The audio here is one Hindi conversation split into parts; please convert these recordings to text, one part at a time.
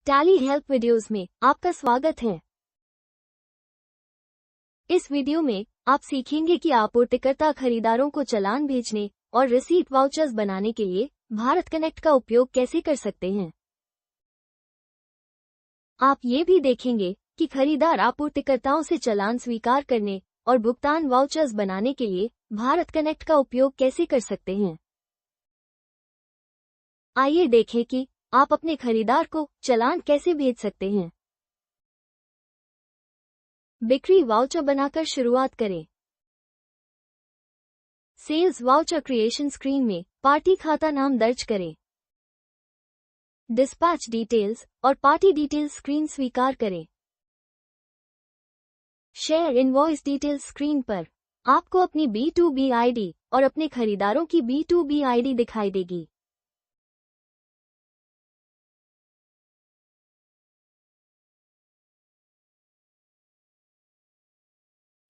टैली हेल्प वीडियोस में आपका स्वागत है। इस वीडियो में आप सीखेंगे कि आपूर्तिकर्ता खरीदारों को चालान भेजने और रिसीट वाउचर्स बनाने के लिए भारत कनेक्ट का उपयोग कैसे कर सकते हैं। आप ये भी देखेंगे कि खरीदार आपूर्तिकर्ताओं से चालान स्वीकार करने और भुगतान वाउचर्स बनाने के लिए भारत कनेक्ट का उपयोग कैसे कर सकते हैं। आइए देखें कि आप अपने खरीदार को चालान कैसे भेज सकते हैं। बिक्री वाउचर बनाकर शुरुआत करें। सेल्स वाउचर क्रिएशन स्क्रीन में पार्टी खाता नाम दर्ज करें। डिस्पैच डिटेल्स और पार्टी डिटेल्स स्क्रीन स्वीकार करें। शेयर इनवॉइस डिटेल्स स्क्रीन पर आपको अपनी B2B आईडी और अपने खरीदारों की B2B आईडी दिखाई देगी।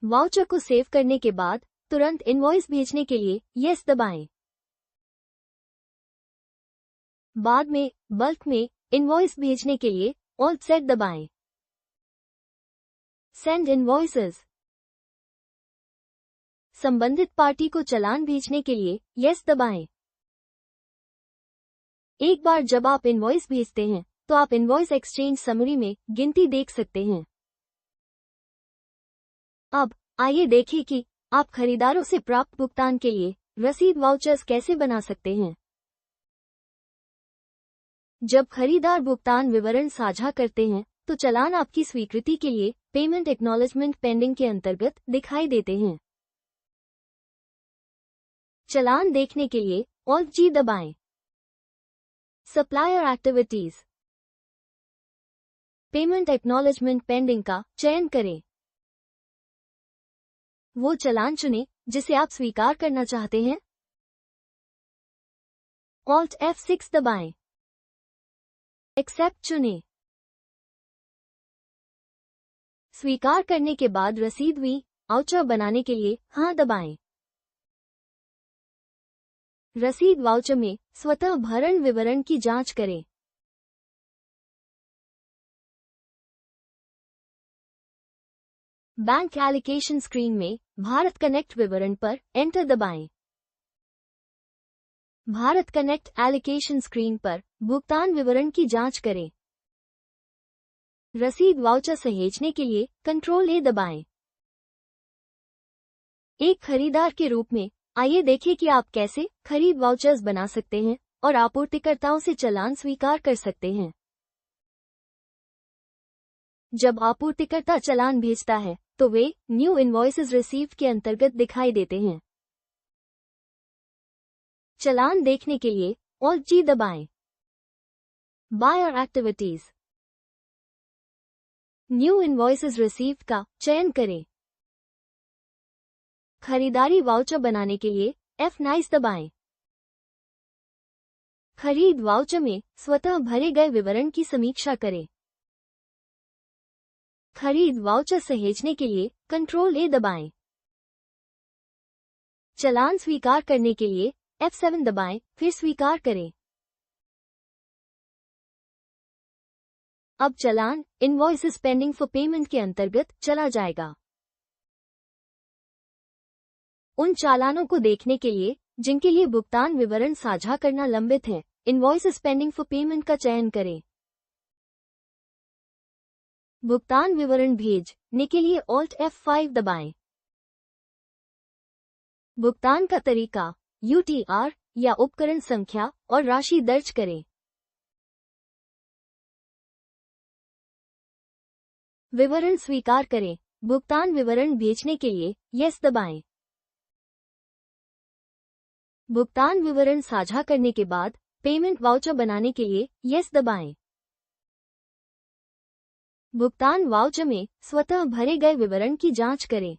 वाउचर को सेव करने के बाद तुरंत इनवॉइस भेजने के लिए यस दबाएं। बाद में बल्क में इनवॉइस भेजने के लिए ऑल सेट दबाएं। Send invoices. संबंधित पार्टी को चालान भेजने के लिए यस दबाएं। एक बार जब आप इनवॉइस भेजते हैं तो आप इनवॉइस एक्सचेंज समरी में गिनती देख सकते हैं। अब आइए देखें कि आप खरीदारों से प्राप्त भुगतान के लिए रसीद वाउचर्स कैसे बना सकते हैं। जब खरीदार भुगतान विवरण साझा करते हैं तो चालान आपकी स्वीकृति के लिए पेमेंट एक्नॉलेजमेंट पेंडिंग के अंतर्गत दिखाई देते हैं। चालान देखने के लिए ऑल्ट जी दबाएं। Supplier activities. Payment acknowledgement pending का चयन करें। वो चालान चुनें जिसे आप स्वीकार करना चाहते हैं। ऑल्ट F6 दबाएं। एक्सेप्ट चुनें। स्वीकार करने के बाद रसीद वाउचर बनाने के लिए हाँ दबाएं। रसीद वाउचर में स्वतः भरण विवरण की जांच करें। बैंक एलोकेशन स्क्रीन में भारत कनेक्ट विवरण पर एंटर दबाएं। भारत कनेक्ट एलोकेशन स्क्रीन पर भुगतान विवरण की जांच करें। रसीद वाउचर सहेजने के लिए कंट्रोल ए दबाएं। एक खरीदार के रूप में आइए देखें कि आप कैसे खरीद वाउचर्स बना सकते हैं और आपूर्तिकर्ताओं से चालान स्वीकार कर सकते हैं। जब आपूर्तिकर्ता चालान भेजता है तो वे न्यू इनवॉइसेस रिसीव्ड के अंतर्गत दिखाई देते हैं। चालान देखने के लिए ऑल्ट जी दबाएं। Buyer activities. New invoices received का चयन करें। खरीदारी वाउचर बनाने के लिए F9 दबाएं। खरीद वाउचर में स्वतः भरे गए विवरण की समीक्षा करें। खरीद वाउचर सहेजने के लिए कंट्रोल ए दबाएं। चालान स्वीकार करने के लिए F7 दबाएं, फिर स्वीकार करें। अब चालान इनवॉइसेस पेंडिंग फॉर पेमेंट के अंतर्गत चला जाएगा। उन चालानों को देखने के लिए जिनके लिए भुगतान विवरण साझा करना लंबित है, इनवॉइसेस पेंडिंग फॉर पेमेंट का चयन करें। भुगतान विवरण भेजने के लिए ऑल्ट F5 दबाएं। भुगतान का तरीका UTR या उपकरण संख्या और राशि दर्ज करें। विवरण स्वीकार करें। भुगतान विवरण भेजने के लिए यस दबाएं। भुगतान विवरण साझा करने के बाद पेमेंट वाउचर बनाने के लिए यस दबाएं। भुगतान वाउचर में स्वतः भरे गए विवरण की जांच करें।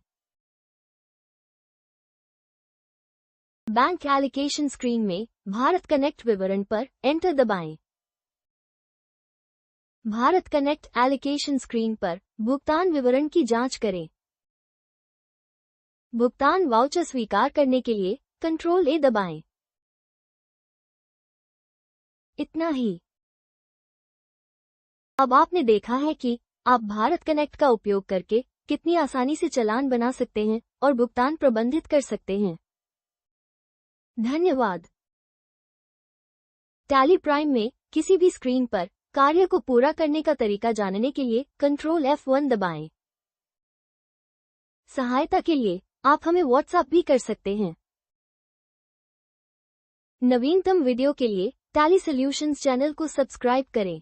बैंक एलोकेशन स्क्रीन में भारत कनेक्ट विवरण पर एंटर दबाएं। भारत कनेक्ट एलोकेशन स्क्रीन पर भुगतान विवरण की जांच करें। भुगतान वाउचर स्वीकार करने के लिए कंट्रोल ए दबाएं। इतना ही। अब आपने देखा है कि आप भारत कनेक्ट का उपयोग करके कितनी आसानी से चालान बना सकते हैं और भुगतान प्रबंधित कर सकते हैं। धन्यवाद। टैली प्राइम में किसी भी स्क्रीन पर कार्य को पूरा करने का तरीका जानने के लिए कंट्रोल F1 दबाएं। सहायता के लिए आप हमें व्हाट्सएप भी कर सकते हैं। नवीनतम वीडियो के लिए टैली सॉल्यूशंस चैनल को सब्सक्राइब करें।